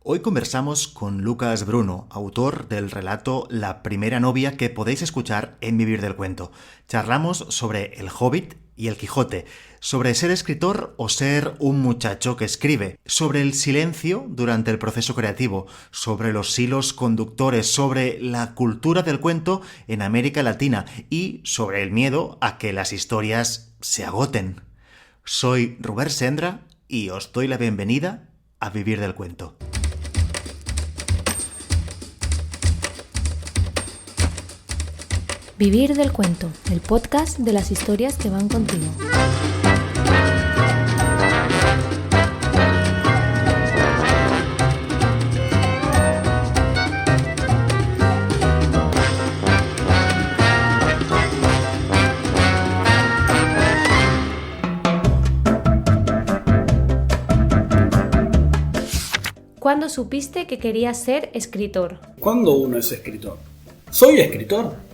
Hoy conversamos con Lucas Bruno, autor del relato La primera novia que podéis escuchar en Vivir del Cuento. Charlamos sobre El Hobbit y El Quijote, sobre ser escritor o ser un muchacho que escribe, sobre el silencio durante el proceso creativo, sobre los hilos conductores, sobre la cultura del cuento en América Latina y sobre el miedo a que las historias se agoten. Soy Robert Sendra y os doy la bienvenida a Vivir del Cuento. Vivir del Cuento, el podcast de las historias que van contigo. ¿Cuándo supiste que querías ser escritor? ¿Cuándo uno es escritor? ¿Soy escritor?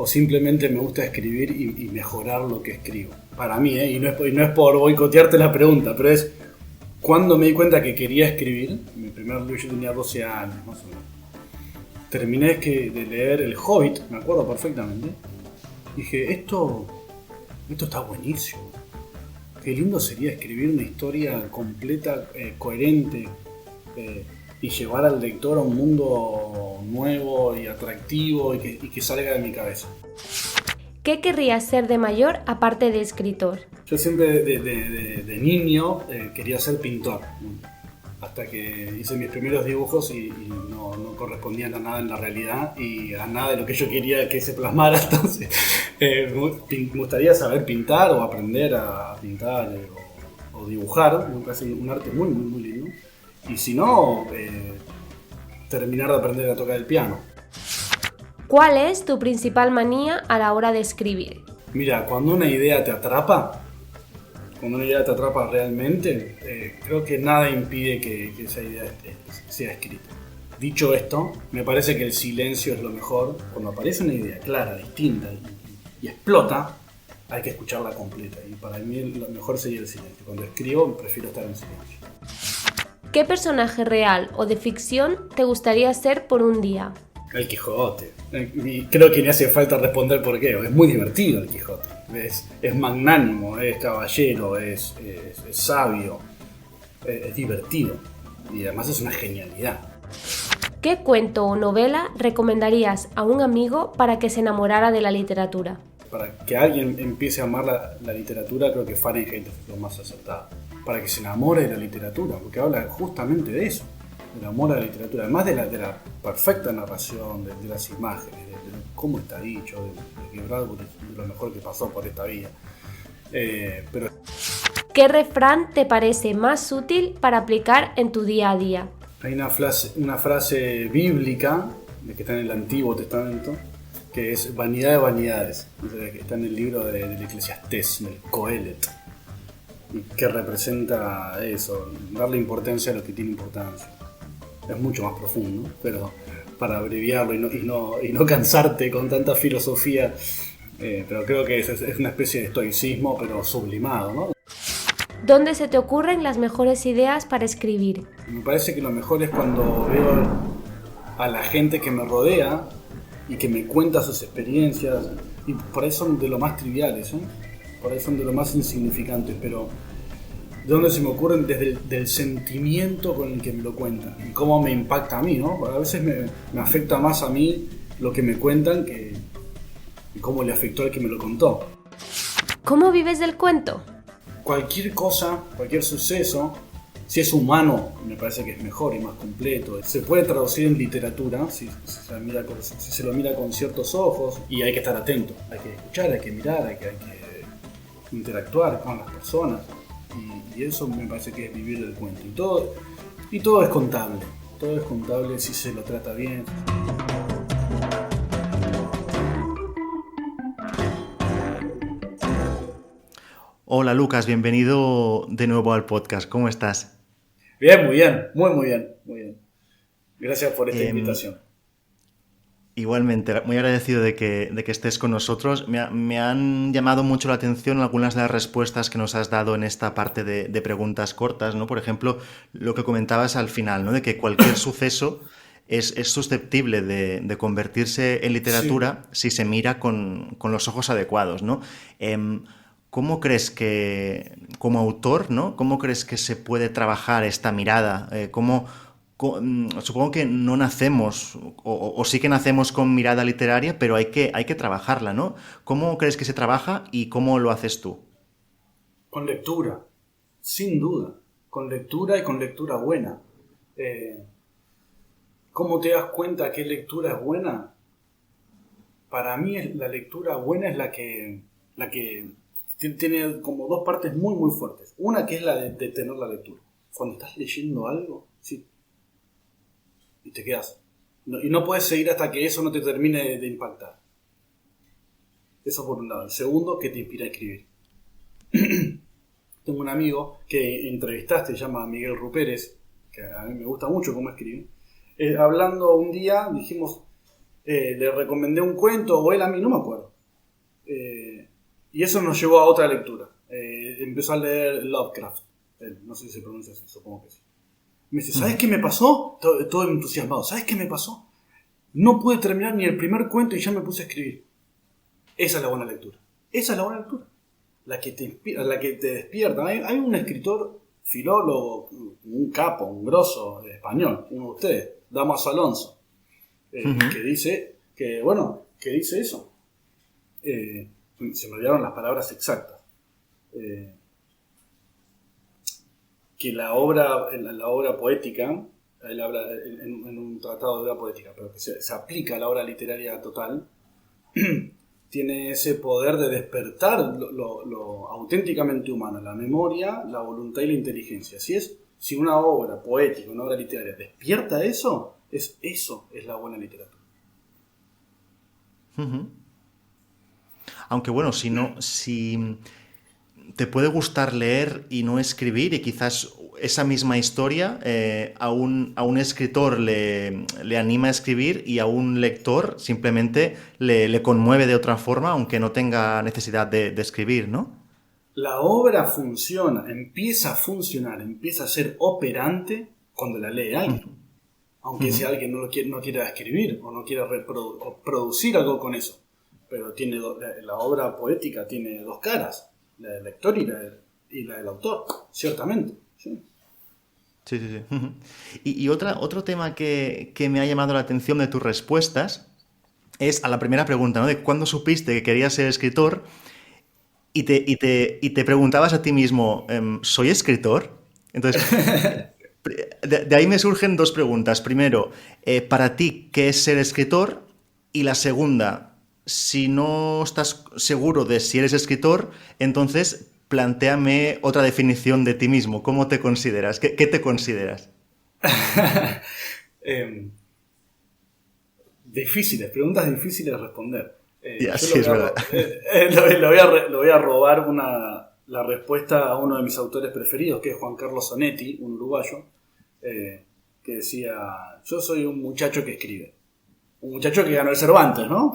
¿O simplemente me gusta escribir y mejorar lo que escribo? Para mí, y no es por boicotearte la pregunta, pero es cuando me di cuenta que quería escribir. Mi primer libro, yo tenía 12 años más o menos. Terminé de leer El Hobbit, me acuerdo perfectamente. Dije, esto está buenísimo. Qué lindo sería escribir una historia completa, coherente, y llevar al lector a un mundo nuevo y atractivo y que salga de mi cabeza. ¿Qué querrías ser de mayor aparte de escritor? Yo siempre de niño quería ser pintor, hasta que hice mis primeros dibujos y no correspondían a nada en la realidad y a nada de lo que yo quería que se plasmara. Entonces me gustaría saber pintar o aprender a pintar o dibujar. Me parece un arte muy, muy, muy lindo. Y si no, terminar de aprender a tocar el piano. ¿Cuál es tu principal manía a la hora de escribir? Mira, cuando una idea te atrapa realmente, creo que nada impide que esa idea sea escrita. Dicho esto, me parece que el silencio es lo mejor. Cuando aparece una idea clara, distinta y explota, hay que escucharla completa. Y para mí lo mejor sería el silencio. Cuando escribo, prefiero estar en silencio. ¿Qué personaje real o de ficción te gustaría ser por un día? El Quijote. Y creo que ni hace falta responder por qué. Es muy divertido el Quijote. Es magnánimo, es caballero, es sabio, es divertido. Y además es una genialidad. ¿Qué cuento o novela recomendarías a un amigo para que se enamorara de la literatura? Para que alguien empiece a amar la literatura, creo que Fahrenheit es lo más acertado. Para que se enamore de la literatura, porque habla justamente de eso, del amor a la literatura, además de la perfecta narración, de las imágenes, de cómo está dicho, de Bradbury, de lo mejor que pasó por esta vida. Pero ¿Qué refrán te parece más útil para aplicar en tu día a día? hay una frase bíblica, que está en el Antiguo Testamento, que es vanidad de vanidades, que está en el libro del Eclesiastés, del Coelet. Que representa eso, darle importancia a lo que tiene importancia. Es mucho más profundo, pero para abreviarlo y no cansarte con tanta filosofía, pero creo que es una especie de estoicismo, pero sublimado, ¿no? ¿Dónde se te ocurren las mejores ideas para escribir? Me parece que lo mejor es cuando veo a la gente que me rodea y que me cuenta sus experiencias, y por ahí son de lo más triviales, por ahí son de lo más insignificantes, pero de dónde se me ocurren desde del sentimiento con el que me lo cuentan y cómo me impacta a mí, ¿no? A veces me afecta más a mí lo que me cuentan que cómo le afectó al que me lo contó. ¿Cómo vives del cuento? Cualquier cosa, cualquier suceso, si es humano, me parece que es mejor y más completo. Se puede traducir en literatura si se lo mira con ciertos ojos, y hay que estar atento. Hay que escuchar, hay que mirar, hay que interactuar con las personas. Y eso me parece que es vivir del cuento. Y todo es contable. Todo es contable si se lo trata bien. Hola Lucas, bienvenido de nuevo al podcast. ¿Cómo estás? Bien, muy bien, muy bien. Gracias por esta invitación. Igualmente, muy agradecido de que estés con nosotros. Me han llamado mucho la atención algunas de las respuestas que nos has dado en esta parte de preguntas cortas, ¿no? Por ejemplo, lo que comentabas al final, ¿no? De que cualquier suceso es susceptible de convertirse en Sí. literatura si se mira con los ojos adecuados, ¿no? ¿Cómo crees que, como autor, ¿no? ¿Cómo crees que se puede trabajar esta mirada? Supongo que no nacemos, o sí que nacemos con mirada literaria, pero hay que trabajarla, ¿no? ¿Cómo crees que se trabaja y cómo lo haces tú? Con lectura, sin duda. Con lectura y con lectura buena. Eh, ¿Cómo te das cuenta qué lectura es buena? Para mí la lectura buena es la que tiene como dos partes muy muy fuertes. Una que es la de tener la lectura. Cuando estás leyendo algo, sí, y te quedas. Y no puedes seguir hasta que eso no te termine de impactar. Eso por un lado. El segundo, que te inspira a escribir. Tengo un amigo que entrevistaste, se llama Miguel Rupérez, que a mí me gusta mucho cómo escribe. Hablando un día, dijimos, le recomendé un cuento, o él a mí, no me acuerdo. Y eso nos llevó a otra lectura. Empezó a leer Lovecraft. No sé si se pronuncia así, supongo que sí. Me dice, ¿sabes qué me pasó? Todo entusiasmado. ¿Sabes qué me pasó? No pude terminar ni el primer cuento y ya me puse a escribir. Esa es la buena lectura. Esa es la buena lectura. La que te inspira, la que te despierta. Hay un escritor, filólogo, un capo, un grosso español, uno de ustedes, Damaso Alonso, Ujú. que dice que dice eso. Se me olvidaron las palabras exactas. Eh, que la obra poética, él habla en un tratado de obra poética, pero que se aplica a la obra literaria total, tiene ese poder de despertar lo auténticamente humano, la memoria, la voluntad y la inteligencia. Si una obra poética, una obra literaria despierta eso, eso es la buena literatura. Ujú. Aunque bueno, si te puede gustar leer y no escribir, y quizás esa misma historia a un escritor le anima a escribir y a un lector simplemente le conmueve de otra forma, aunque no tenga necesidad de escribir, ¿no? La obra funciona, empieza a funcionar, empieza a ser operante cuando la lee alguien. Aunque Ujú. sea alguien no quiera escribir o no quiera o producir algo con eso. Pero la obra poética tiene dos caras, la del lector y la del autor, ciertamente. Sí. Sí, sí, sí. Ujú. Y otro tema que me ha llamado la atención de tus respuestas es a la primera pregunta, ¿no? De cuándo supiste que querías ser escritor y te preguntabas a ti mismo, ¿soy escritor? Entonces, de ahí me surgen dos preguntas. Primero, para ti, ¿qué es ser escritor? Y la segunda, si no estás seguro de si eres escritor, entonces plantéame otra definición de ti mismo. ¿Cómo te consideras? ¿Qué te consideras? Eh, preguntas difíciles de responder. Ya, Yo sí, es verdad. le voy a robar la respuesta a uno de mis autores preferidos, que es Juan Carlos Zanetti, un uruguayo, que decía, yo soy un muchacho que escribe. Un muchacho que ganó el Cervantes, ¿no?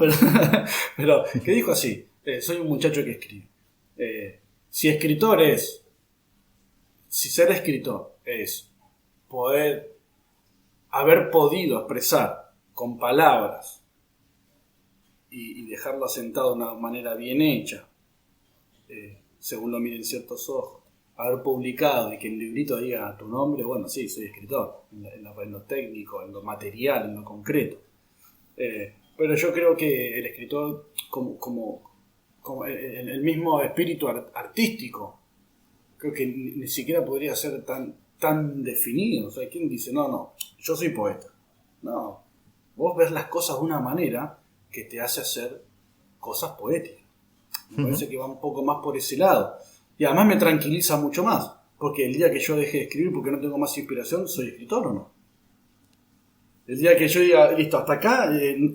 Pero que dijo así, soy un muchacho que escribe. Eh, si escritor es, si ser escritor es poder haber podido expresar con palabras y dejarlo asentado de una manera bien hecha, según lo miren ciertos ojos, haber publicado y que el librito diga tu nombre, bueno, sí, soy escritor, en lo técnico, en lo material, en lo concreto. Pero yo creo que el escritor, como el mismo espíritu artístico, creo que ni siquiera podría ser tan definido. O sea, ¿quién dice, no, yo soy poeta? No, vos ves las cosas de una manera que te hace hacer cosas poéticas. Me parece que va un poco más por ese lado. Y además me tranquiliza mucho más, porque el día que yo deje de escribir porque no tengo más inspiración, ¿soy escritor o no? El día que yo diga, listo, hasta acá,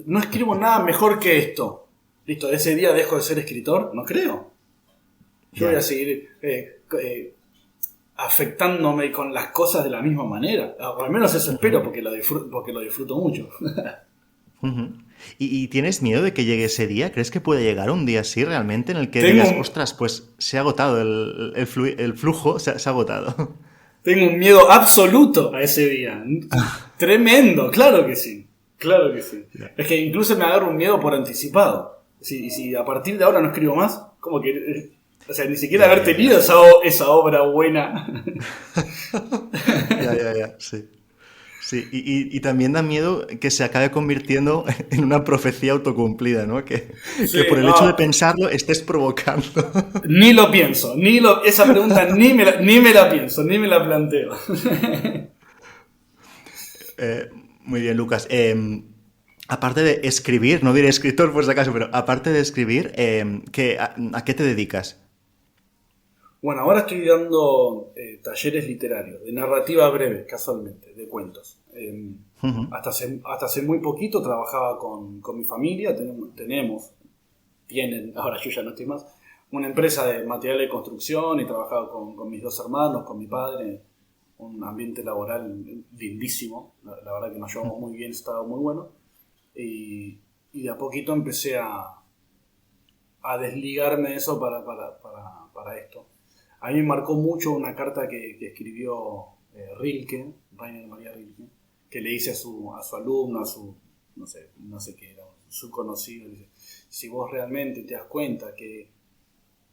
no escribo nada mejor que esto. Listo, ese día dejo de ser escritor, no creo. Yo voy a Ya. seguir afectándome con las cosas de la misma manera. O al menos eso espero, porque lo disfruto mucho. Ujú. ¿Y tienes miedo de que llegue ese día? ¿Crees que puede llegar un día así realmente en el que Tengo digas, un, ostras, pues se ha agotado el flujo, se ha agotado? tengo un miedo absoluto a ese día. Tremendo, claro que sí. Claro que sí. Ya. Es que incluso me agarro un miedo por anticipado. Si a partir de ahora no escribo más, como que... O sea, ni siquiera Ya, haber ya, ya. tenido esa obra buena. Ya, ya, ya, sí. Sí, y también da miedo que se acabe convirtiendo en una profecía autocumplida, ¿no? Que por Sí, el hecho de no. pensarlo estés provocando. Ni lo pienso. Esa pregunta ni me la pienso, ni me la planteo. Muy bien, Lucas. Aparte de escribir, no diré escritor por si acaso, pero aparte de escribir, ¿a qué te dedicas? Bueno, ahora estoy dando talleres literarios, de narrativa breve, casualmente, de cuentos. Ujú, Hasta hace muy poquito trabajaba con mi familia, tienen, ahora yo ya no estoy más, una empresa de material de construcción y trabajaba con mis dos hermanos, con mi padre, un ambiente laboral lindísimo, la verdad que nos llevamos muy bien, estaba muy bueno. Y, y de a poquito empecé a desligarme de eso para esto. A mí me marcó mucho una carta que escribió Rilke, Rainer María Rilke, que le dice a su alumno, no sé qué era, su conocido, dice, si vos realmente te das cuenta que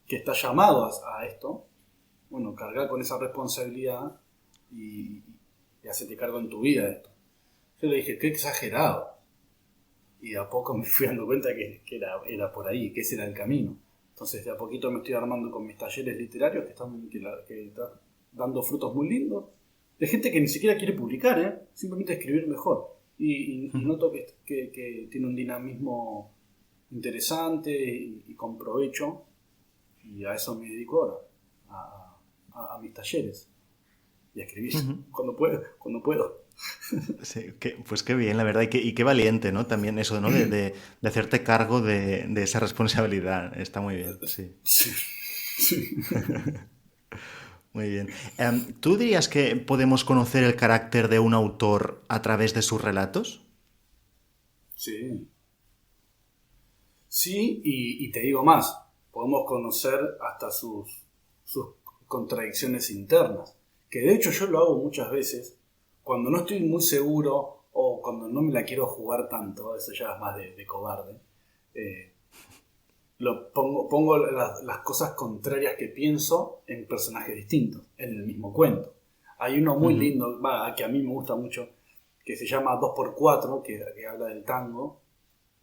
estás llamado a esto, bueno, cargar con esa responsabilidad y, y hacerte cargo en tu vida de esto. Yo le dije, qué exagerado. Y de a poco me fui dando cuenta que era por ahí, que ese era el camino. Entonces de a poquito me estoy armando con mis talleres literarios que están dando frutos muy lindos. De gente que ni siquiera quiere publicar, simplemente escribir mejor. Y ujú. noto que tiene un dinamismo interesante y con provecho. Y a eso me dedico ahora, a mis talleres. Y a escribir Ujú. cuando puedo. Sí, pues qué bien, la verdad, y qué valiente, ¿no? También eso, ¿no? De hacerte cargo de esa responsabilidad. Está muy bien, sí. Sí, sí. Muy bien. ¿Tú dirías que podemos conocer el carácter de un autor a través de sus relatos? Sí. Sí, y te digo más, podemos conocer hasta sus contradicciones internas, que de hecho yo lo hago muchas veces, cuando no estoy muy seguro o cuando no me la quiero jugar tanto, eso ya es más de cobarde, eh, pongo las cosas contrarias que pienso en personajes distintos, en el mismo cuento. Hay uno muy Ujú, lindo, que a mí me gusta mucho, que se llama 2x4, que habla del tango,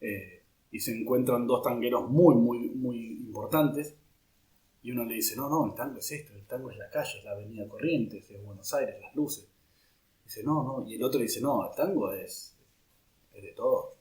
eh, y se encuentran dos tangueros muy importantes, y uno le dice, no, el tango es esto, el tango es la calle, es la avenida Corrientes, es Buenos Aires, las luces. Dice, no, y el otro dice, no, el tango es de todos.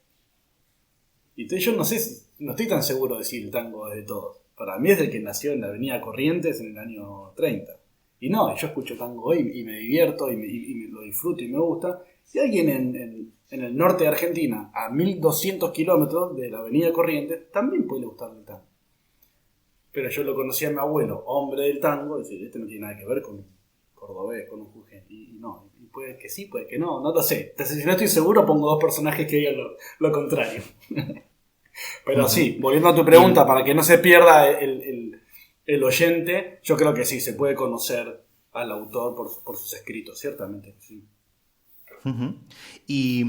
Y entonces yo no sé, no estoy tan seguro de si el tango es de todos. Para mí es del que nació en la avenida Corrientes en el año 30. Y no, yo escucho tango hoy y me divierto y me lo disfruto y me gusta. Y alguien en el norte de Argentina, a 1200 kilómetros de la avenida Corrientes, también puede gustarle el tango. Pero yo lo conocí a mi abuelo, hombre del tango, y decía, este no tiene nada que ver con un cordobés, con un jujeño. Y no, y puede que sí, puede que no lo sé. Entonces, si no estoy seguro, pongo dos personajes que digan lo contrario. Pero ujú. sí, volviendo a tu Y, pregunta, para que no se pierda el oyente, yo creo que sí, se puede conocer al autor por sus escritos, ciertamente. Sí. ujú. Y,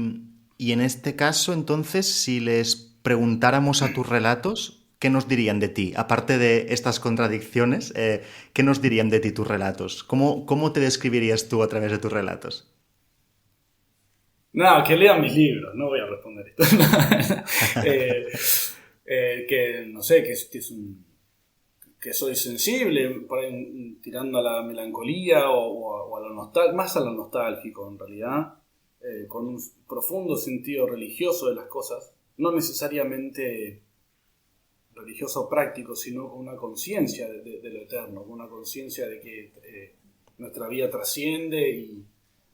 y en este caso, entonces, si les preguntáramos a tus relatos, ¿qué nos dirían de ti? Aparte de estas contradicciones, ¿qué nos dirían de ti tus relatos? ¿Cómo te describirías tú a través de tus relatos? Nada, que lean mis libros, no voy a responder esto. Eh, que no sé, que soy sensible, por ahí, tirando a la melancolía o a lo más a lo nostálgico en realidad, con un profundo sentido religioso de las cosas, no necesariamente religioso práctico, sino con una conciencia de lo eterno, con una conciencia de que nuestra vida trasciende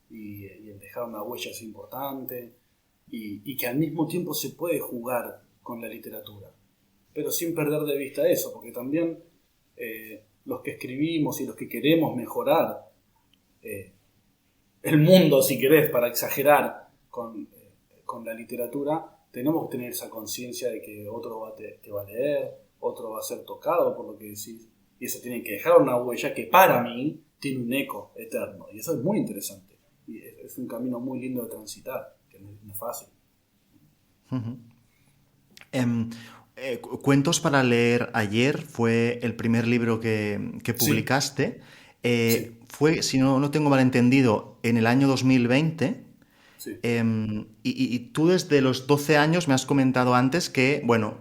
y el dejar una huella es importante y que al mismo tiempo se puede jugar con la literatura, pero sin perder de vista eso, porque también los que escribimos y los que queremos mejorar el mundo, si querés, para exagerar con la literatura, tenemos que tener esa conciencia de que otro te va a leer, otro va a ser tocado por lo que decís, y eso tiene que dejar una huella que para mí tiene un eco eterno, y eso es muy interesante, y es un camino muy lindo de transitar, que no es fácil. Uh-huh. Cuentos para leer ayer fue el primer libro que publicaste. Sí. Fue, si no tengo mal entendido, en el año 2020. Sí. Y tú desde los 12 años me has comentado antes que, bueno,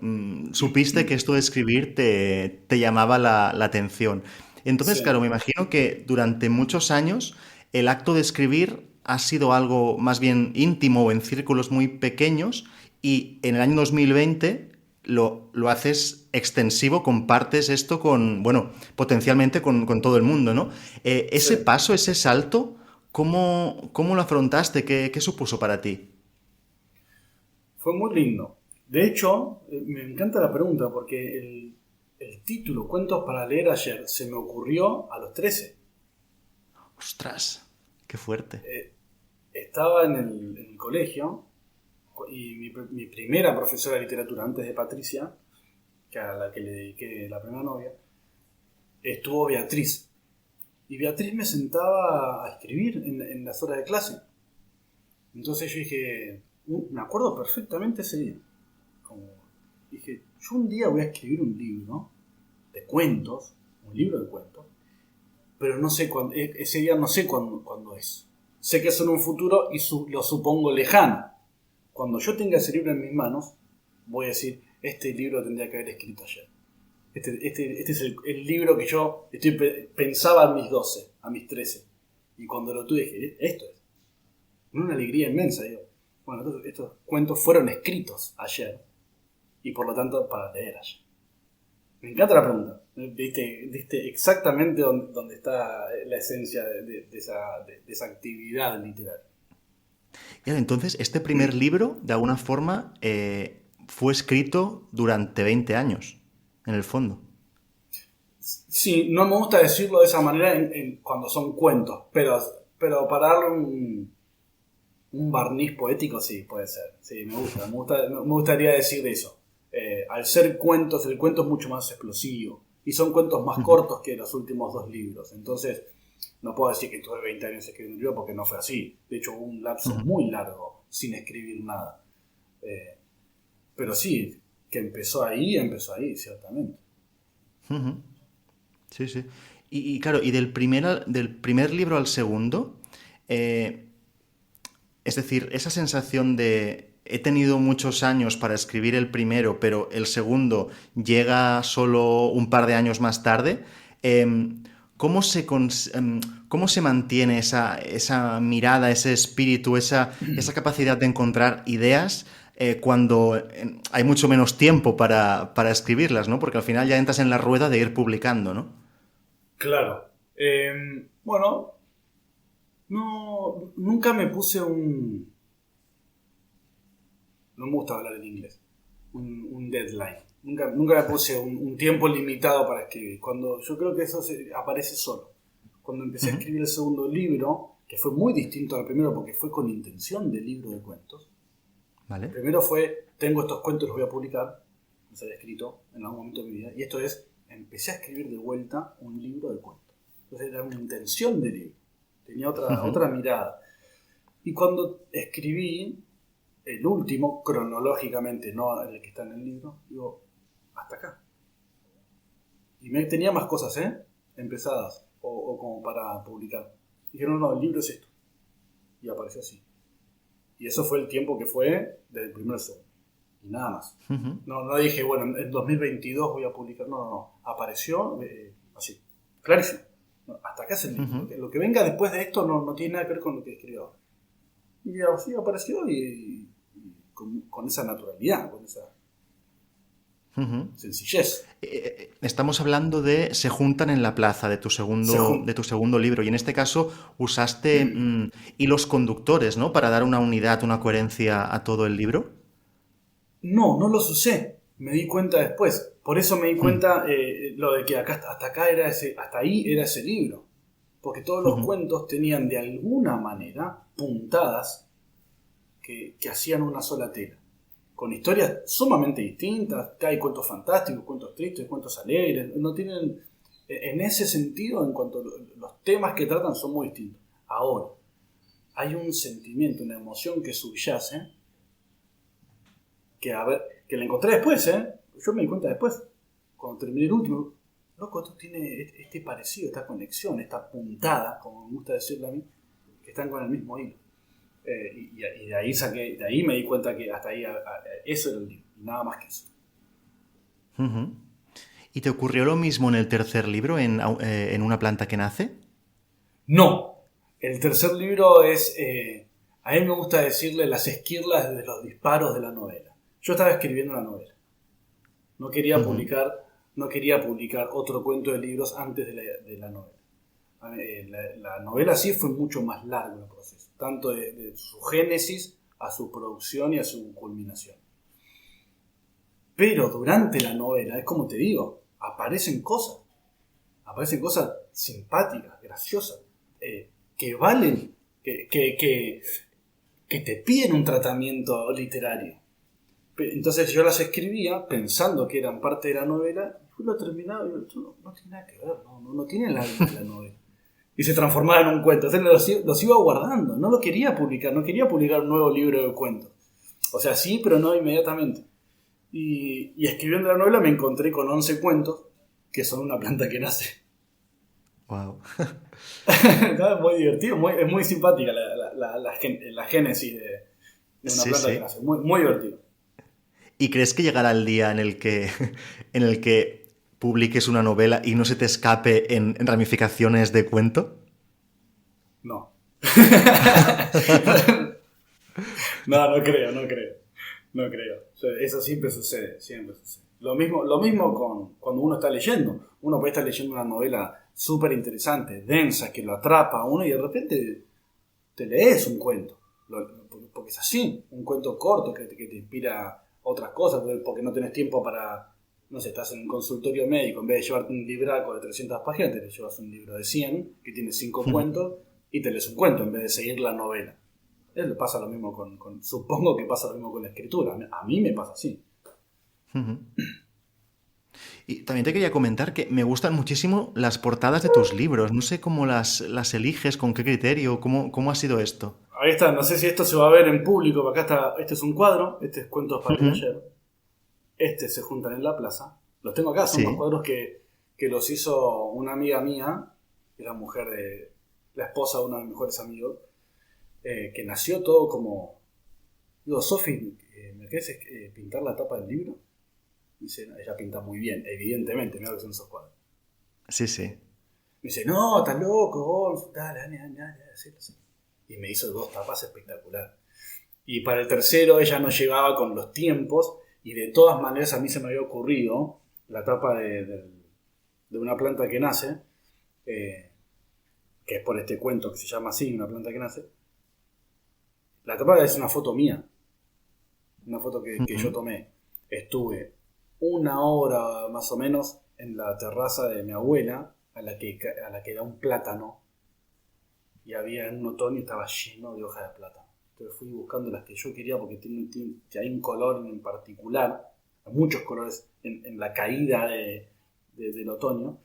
supiste que esto de escribir te llamaba la atención. Entonces, Sí. claro, me imagino que durante muchos años el acto de escribir ha sido algo más bien íntimo o en círculos muy pequeños y en el año 2020 lo haces extensivo, compartes esto con, bueno, potencialmente con todo el mundo, ¿no? Ese Sí. paso, ese salto, ¿cómo lo afrontaste? ¿Qué supuso para ti? Fue muy lindo. De hecho, me encanta la pregunta porque el título Cuentos para leer ayer se me ocurrió a los 13. Ostras, qué fuerte. Estaba en el colegio y mi primera profesora de literatura antes de Patricia, que a la que le dediqué la primera novia, estuvo Beatriz. Y Beatriz me sentaba a escribir en las horas de clase. Entonces yo dije, me acuerdo perfectamente ese día. Dije, yo un día voy a escribir un libro de cuentos, un libro de cuentos, pero no sé cuándo, ese día no sé cuándo es. Sé que es en un futuro y lo supongo lejano. Cuando yo tenga ese libro en mis manos, voy a decir, este libro tendría que haber escrito ayer. Este es el libro que yo pensaba a mis 12, a mis 13. Y cuando lo tuve dije, esto es. Una alegría inmensa. Digo, bueno, estos cuentos fueron escritos ayer y por lo tanto para leer ayer. Me encanta la pregunta. Diste exactamente donde está la esencia de esa actividad literaria. Y entonces, este primer libro, de alguna forma, fue escrito durante 20 años, en el fondo. Sí, no me gusta decirlo de esa manera cuando son cuentos, pero para darle un barniz poético sí, puede ser. Sí, me gustaría decir eso. Al ser cuentos, el cuento es mucho más explosivo y son cuentos más cortos que los últimos 2 libros. Entonces, no puedo decir que tuve 20 años escribiendo un libro porque no fue así. De hecho, hubo un lapso muy largo sin escribir nada. Pero sí, que empezó ahí, ciertamente. Uh-huh. Sí, sí. Y claro, y del primer libro al segundo, es decir, esa sensación de he tenido muchos años para escribir el primero, pero el segundo llega solo un par de años más tarde, ¿cómo se mantiene esa mirada, ese espíritu, esa capacidad de encontrar ideas cuando hay mucho menos tiempo para escribirlas, ¿no? Porque al final ya entras en la rueda de ir publicando, ¿no? Claro. Bueno, nunca me puse no me gusta hablar en inglés. Un deadline. Nunca me puse un tiempo limitado para escribir. Yo creo que eso aparece solo. Cuando empecé a escribir el segundo libro, que fue muy distinto al primero porque fue con intención de libro de cuentos. ¿Vale? El primero fue, tengo estos cuentos, los voy a publicar. Los había escrito en algún momento de mi vida. Y esto es, empecé a escribir de vuelta un libro de cuentos. Entonces era una intención de libro. Tenía otra mirada. Y cuando escribí el último, cronológicamente, no el que está en el libro, digo, hasta acá. Y tenía más cosas, empezadas, o como para publicar. Dijeron, no, el libro es esto. Y apareció así. Y eso fue el tiempo que fue desde el primer segundo. Y nada más. No dije, bueno, en 2022 voy a publicar. No. Apareció así. Clarísimo. Hasta acá es el libro. Lo que venga después de esto no tiene nada que ver con lo que escribí ahora. Y así apareció y con esa naturalidad, con esa sencillez. Estamos hablando de Se juntan en la plaza, de tu segundo libro, y en este caso usaste hilos conductores, ¿no? Para dar una unidad, una coherencia a todo el libro. No los usé. Me di cuenta después. Por eso me di cuenta lo de que hasta ahí era ese libro. Porque todos los cuentos tenían de alguna manera puntadas que hacían una sola tela. con historias sumamente distintas, que hay cuentos fantásticos, cuentos tristes, cuentos alegres, no tienen, en ese sentido, en cuanto a los temas que tratan son muy distintos. Ahora, hay un sentimiento, una emoción que subyace, que la encontré después, yo me di cuenta después, cuando terminé el último, loco, esto tiene este parecido, esta conexión, esta puntada, como me gusta decirlo a mí, que están con el mismo hilo. Y de ahí me di cuenta que hasta ahí eso era el libro, y nada más que eso. Uh-huh. ¿Y te ocurrió lo mismo en el tercer libro, en Una planta que nace? No, el tercer libro es, a mí me gusta decirle las esquirlas de los disparos de la novela. Yo estaba escribiendo una novela, no quería Uh-huh. publicar otro cuento de libros antes de la novela. La novela sí fue mucho más largo el proceso, tanto de su génesis a su producción y a su culminación. Pero durante la novela, es como te digo, aparecen cosas simpáticas, graciosas, que valen, que te piden un tratamiento literario. Entonces yo las escribía pensando que eran parte de la novela, y lo terminaba y esto no tiene nada que ver, no tiene el alma de la novela. Y se transformaba en un cuento. Entonces los iba guardando, no lo quería publicar, no quería publicar un nuevo libro de cuentos. O sea, sí, pero no inmediatamente. Y escribiendo la novela me encontré con 11 cuentos, que son Una planta que nace. Wow. Es muy divertido, es muy simpática la génesis de Una planta que nace. Muy, muy divertido. ¿Y crees que llegará el día en el que publiques una novela y no se te escape en ramificaciones de cuento? No. No creo. O sea, eso siempre sucede. Lo mismo con cuando uno está leyendo. Uno puede estar leyendo una novela súper interesante, densa, que lo atrapa a uno y de repente te lees un cuento. Porque es así, un cuento corto que te inspira otras cosas, porque no tenés tiempo para, no sé, estás en un consultorio médico, en vez de llevarte un libraco de 300 páginas, te llevas un libro de 100 que tiene 5 cuentos y te lees un cuento en vez de seguir la novela. Pasa lo mismo supongo que pasa lo mismo con la escritura. A mí me pasa así. Uh-huh. Y también te quería comentar que me gustan muchísimo las portadas de tus libros. No sé cómo las eliges, con qué criterio, cómo ha sido esto. Ahí está, no sé si esto se va a ver en público, acá está, este es un cuadro, este es Cuentos para el Ayer, este se juntan en la plaza, los tengo acá, son dos cuadros que los hizo una amiga mía, que es la esposa de uno de mis mejores amigos, que nació todo como, digo, Sofi, ¿me querés pintar la tapa del libro? Dice, no, ella pinta muy bien, evidentemente, mira lo que son esos cuadros. Sí. Me dice, no, estás loco, vos, dale, así. Y me hizo 2 tapas espectaculares. Y para el tercero ella no llegaba con los tiempos y de todas maneras a mí se me había ocurrido la tapa de Una planta que nace, que es por este cuento que se llama así, Una planta que nace. La tapa es una foto mía, una foto que yo tomé. Estuve 1 hora más o menos en la terraza de mi abuela, a la que da un plátano. Y había en un otoño y estaba lleno de hojas de plátano. Entonces fui buscando las que yo quería porque hay un color en particular, hay muchos colores en la caída del otoño.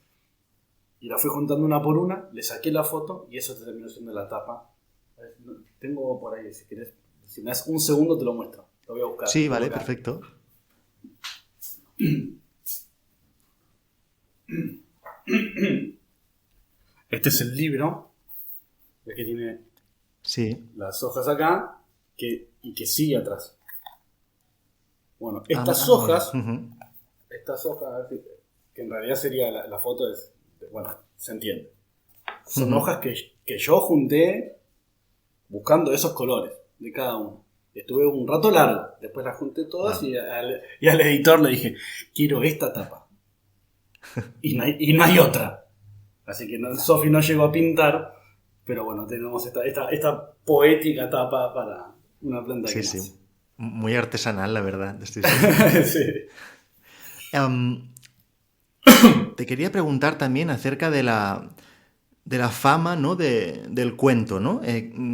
Y las fui juntando una por una, le saqué la foto y eso terminó siendo la tapa. Tengo por ahí, si querés, si me das un segundo te lo muestro. Lo voy a buscar. Sí, vale, perfecto. Este es el libro. Es que tiene las hojas acá y que sigue atrás. Bueno, estas hojas, que en realidad sería la foto, bueno, se entiende. Son hojas que yo junté buscando esos colores de cada uno. Estuve un rato largo, después las junté todas y al editor le dije, quiero esta tapa. Y no hay otra. Así que Sofi no llegó a pintar. Pero bueno, tenemos esta poética tapa para Una planta que nace. Sí. Muy artesanal, la verdad. Estoy sí. Te quería preguntar también acerca de la fama, ¿no? del cuento, ¿no?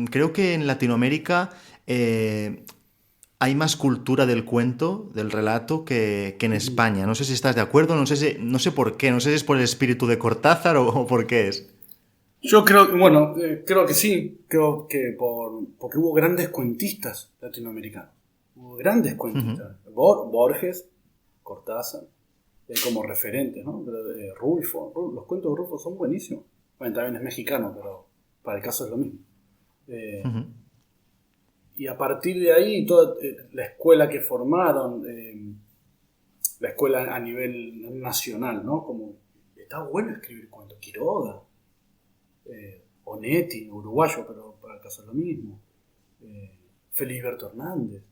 Creo que en Latinoamérica hay más cultura del cuento, del relato, que en España. No sé si estás de acuerdo, no sé por qué, no sé si es por el espíritu de Cortázar o por qué es. Yo creo, bueno, creo que sí, creo que porque hubo grandes cuentistas latinoamericanos, hubo grandes cuentistas, Borges, Cortázar, como referentes, ¿no? Pero, Rulfo, los cuentos de Rulfo son buenísimos. Bueno, también es mexicano, pero para el caso es lo mismo. Y a partir de ahí, toda la escuela que formaron, la escuela a nivel nacional, ¿no? Como, está bueno escribir cuentos, Quiroga, Onetti, uruguayo, pero para el caso es lo mismo, Felisberto Hernández,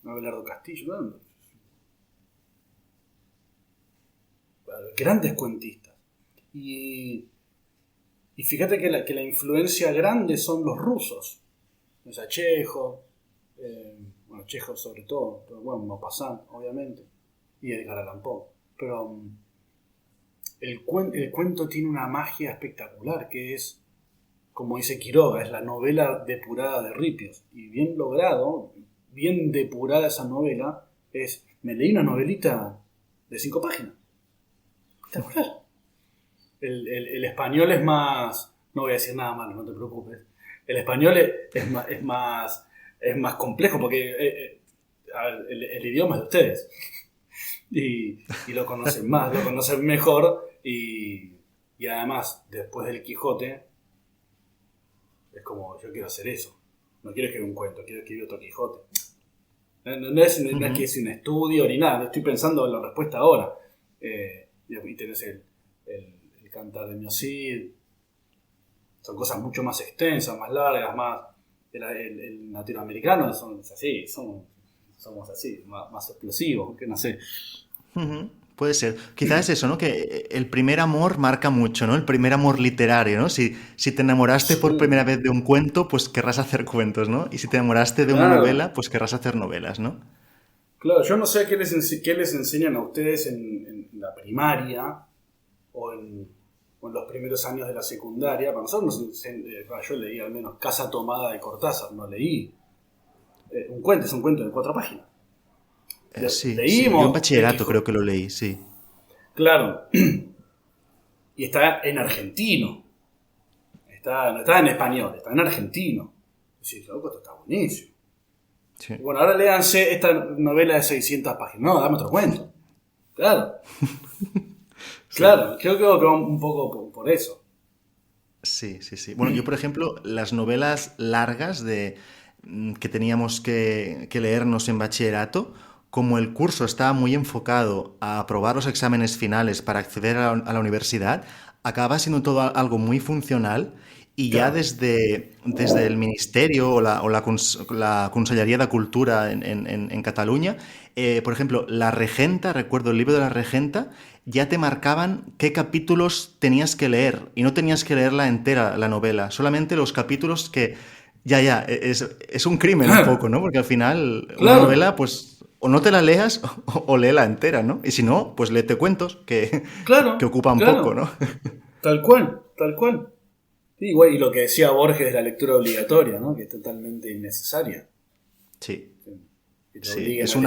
Abelardo Castillo, ¿no? Grandes cuentistas. Y fíjate que la influencia grande son los rusos. O sea, Chekhov, bueno, Chekhov sobre todo, pero bueno, Maupassant, obviamente, y Edgar Allan Poe. Pero el cuento tiene una magia espectacular, que es, como dice Quiroga, es la novela depurada de ripios. Y bien logrado, bien depurada esa novela, me leí una novelita de 5 páginas. Espectacular. El español es más, no voy a decir nada malo, no te preocupes. El español es más complejo porque el idioma es de ustedes y lo conocen más, lo conocen mejor y además después del Quijote es como, yo quiero hacer eso, no quiero escribir un cuento, quiero escribir otro Quijote. No es que es un estudio ni nada, estoy pensando en la respuesta ahora. Y tenés el Cantar de Miocid. Son cosas mucho más extensas, más largas, más... El latinoamericano somos así, más explosivos, que no sé. Puede ser. Quizás es eso, ¿no? Que el primer amor marca mucho, ¿no? El primer amor literario, ¿no? Si te enamoraste por primera vez de un cuento, pues querrás hacer cuentos, ¿no? Y si te enamoraste de una novela, pues querrás hacer novelas, ¿no? Claro, yo no sé qué les enseñan a ustedes en la primaria o en los primeros años de la secundaria. Para nosotros, yo leí al menos Casa Tomada de Cortázar, no leí un cuento, es un cuento de 4 páginas. Sí, Leímos. Yo en bachillerato creo que lo leí, sí. Claro. Y está en argentino. No está en español, está en argentino. Sí, esto está buenísimo. Sí. Bueno, ahora léanse esta novela de 600 páginas. No, dame otro cuento. Claro. Sí. Claro, creo que va un poco por eso. Sí. Bueno, yo, por ejemplo, las novelas largas que teníamos que leernos en bachillerato, como el curso estaba muy enfocado a aprobar los exámenes finales para acceder a la universidad, acaba siendo todo algo muy funcional y ya desde el Ministerio o la Conselleria de Cultura en Cataluña, por ejemplo, La Regenta, recuerdo el libro de La Regenta, ya te marcaban qué capítulos tenías que leer y no tenías que leerla entera, la novela, solamente los capítulos que... es un crimen un poco, ¿no? Porque al final una novela, pues, o no te la leas o léela entera, ¿no? Y si no, pues léete cuentos que ocupan poco, ¿no? Tal cual. Sí, igual, y lo que decía Borges de la lectura obligatoria, ¿no? Que es totalmente innecesaria. Sí, es un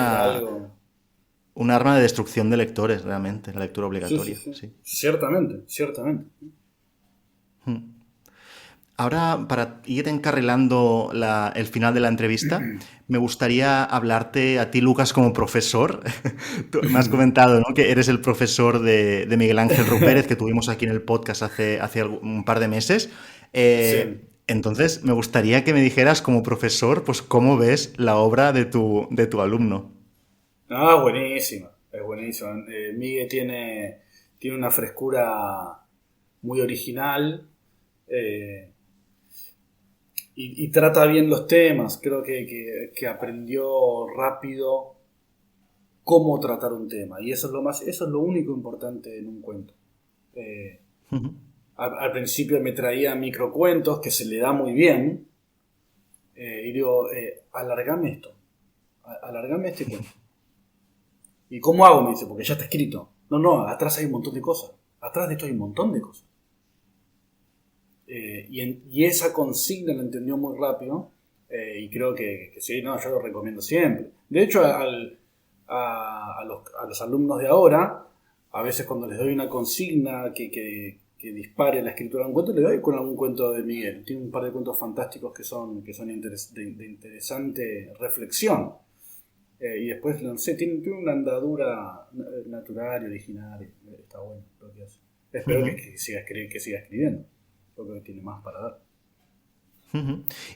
arma de destrucción de lectores, realmente, la lectura obligatoria. Sí. Ciertamente. Ahora, para ir encarrilando el final de la entrevista, me gustaría hablarte a ti, Lucas, como profesor. Tú me has comentado, ¿no?, que eres el profesor de Miguel Ángel Rupérez, que tuvimos aquí en el podcast hace un par de meses. Sí. Entonces, me gustaría que me dijeras, como profesor, pues cómo ves la obra de tu alumno. Buenísima. Es buenísima. Miguel tiene una frescura muy original. Y trata bien los temas. Creo que aprendió rápido cómo tratar un tema. Y eso es lo único importante en un cuento. Al principio me traía microcuentos, que se le da muy bien. Y digo, alargame esto. Alargame este cuento. ¿Y cómo hago? Me dice, porque ya está escrito. No, atrás hay un montón de cosas. Atrás de esto hay un montón de cosas. Y esa consigna la entendió muy rápido Y creo que sí, no, yo lo recomiendo siempre. De hecho, a los alumnos de ahora, a veces cuando les doy una consigna que dispare la escritura de un cuento, le doy con algún cuento de Miguel. Tiene un par de cuentos fantásticos que son de interesante reflexión. Y después, no sé, tiene una andadura natural y original. Está bueno lo que hace. Espero que siga escribiendo. Creo que tiene más para dar.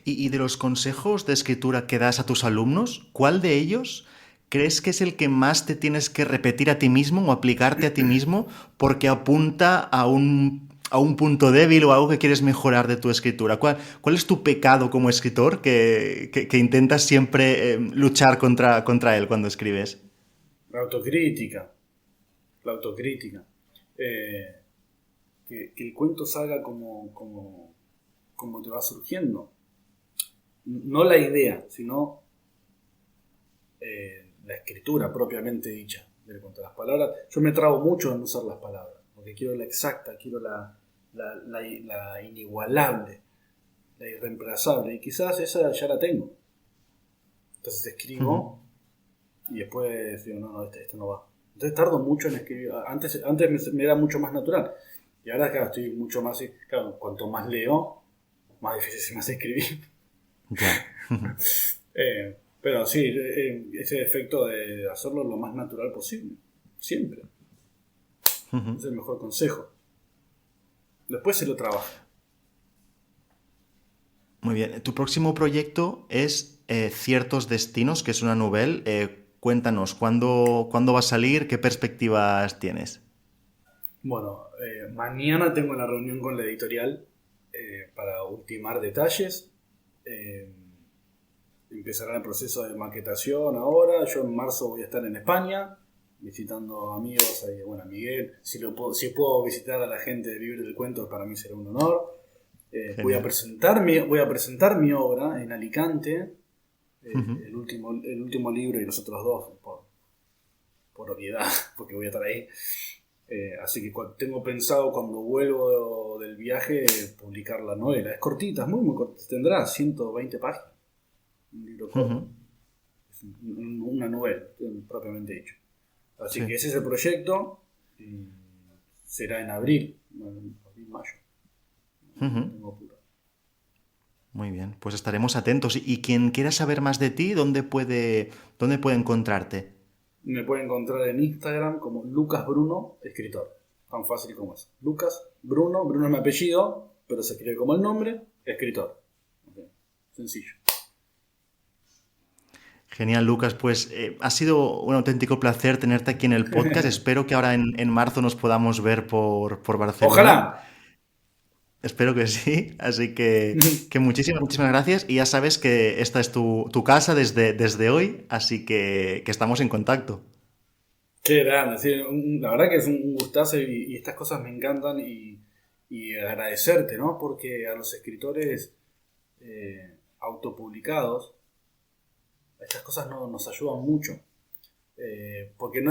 Y de los consejos de escritura que das a tus alumnos, ¿cuál de ellos crees que es el que más te tienes que repetir a ti mismo o aplicarte a ti mismo porque apunta a un punto débil o algo que quieres mejorar de tu escritura? ¿Cuál es tu pecado como escritor que intentas siempre luchar contra él cuando escribes? La autocrítica. Que el cuento salga como te va surgiendo. No la idea, sino la escritura propiamente dicha del cuento. Las palabras, yo me trabo mucho en usar las palabras, porque quiero la exacta, quiero la inigualable, la irreemplazable, y quizás esa ya la tengo. Entonces escribo y después digo, no, esto no va. Entonces tardo mucho en escribir. Antes me era mucho más natural. Y ahora, claro, estoy mucho más... Claro, cuanto más leo, más difícil se me hace escribir. Pero sí, ese efecto de hacerlo lo más natural posible. Siempre. Es el mejor consejo. Después se lo trabaja. Muy bien. Tu próximo proyecto es Ciertos Destinos, que es una novela. Cuéntanos, ¿cuándo va a salir? ¿Qué perspectivas tienes? Bueno, mañana tengo una reunión con la editorial para ultimar detalles. Empezará el proceso de maquetación ahora. Yo en marzo voy a estar en España visitando amigos, a Miguel. Si puedo visitar a la gente de Vivir del Cuento, para mí será un honor. Voy a presentar mi obra en Alicante, el último libro y los otros dos por obviedad, porque voy a estar ahí. Así que tengo pensado cuando vuelvo del viaje publicar la novela. Es cortita, es muy cortita, tendrá 120 páginas. Un libro corto. Es una novela, propiamente dicho. Así que ese es el proyecto. Será en abril, mayo. Tengo apuro. Muy bien, pues estaremos atentos. Y quien quiera saber más de ti, ¿dónde puede encontrarte? Me puede encontrar en Instagram como Lucas Bruno, escritor. Tan fácil como eso. Lucas Bruno es mi apellido, pero se escribe como el nombre, escritor. Okay. Sencillo. Genial, Lucas. Pues ha sido un auténtico placer tenerte aquí en el podcast. Espero que ahora en marzo nos podamos ver por Barcelona. ¡Ojalá! Espero que sí. Así que muchísimas gracias. Y ya sabes que esta es tu casa desde hoy, así que estamos en contacto. Qué grande. Sí, la verdad que es un gustazo y estas cosas me encantan y agradecerte, ¿no? Porque a los escritores autopublicados estas cosas nos ayudan mucho. Porque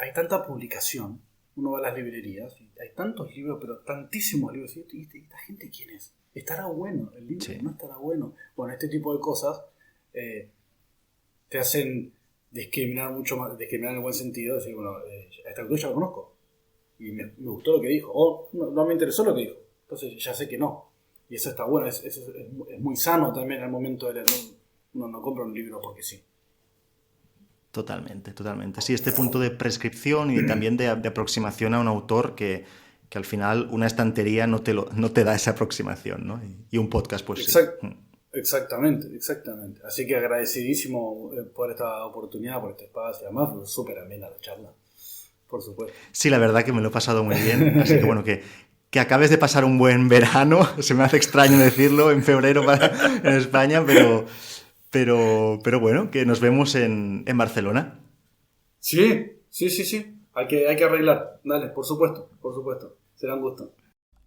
hay tanta publicación. Uno va a las librerías y hay tantos libros, pero tantísimos libros. ¿Y esta gente quién es? ¿Estará bueno el libro? Sí. ¿No estará bueno? Bueno, este tipo de cosas te hacen discriminar mucho más, discriminar en el buen sentido. Decir, a esta autor ya lo conozco y me gustó lo que dijo, o no me interesó lo que dijo, entonces ya sé que no. Y eso está bueno, es muy sano también al momento de leer. Uno no compra un libro porque sí. Totalmente. Sí, este punto de prescripción y también de aproximación a un autor que al final una estantería no te da esa aproximación, ¿no? Y un podcast, pues sí. Exactamente. Así que agradecidísimo por esta oportunidad, por este espacio. Además, fue súper amena la charla, por supuesto. Sí, la verdad que me lo he pasado muy bien. Así que bueno, que acabes de pasar un buen verano. Se me hace extraño decirlo en febrero en España, pero bueno, que nos vemos en Barcelona. Sí. Hay que arreglar. Dale, por supuesto. Será un gusto.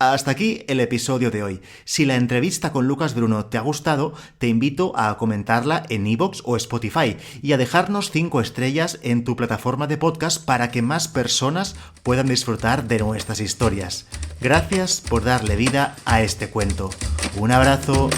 Hasta aquí el episodio de hoy. Si la entrevista con Lucas Bruno te ha gustado, te invito a comentarla en iVoox o Spotify y a dejarnos 5 estrellas en tu plataforma de podcast para que más personas puedan disfrutar de nuestras historias. Gracias por darle vida a este cuento. Un abrazo.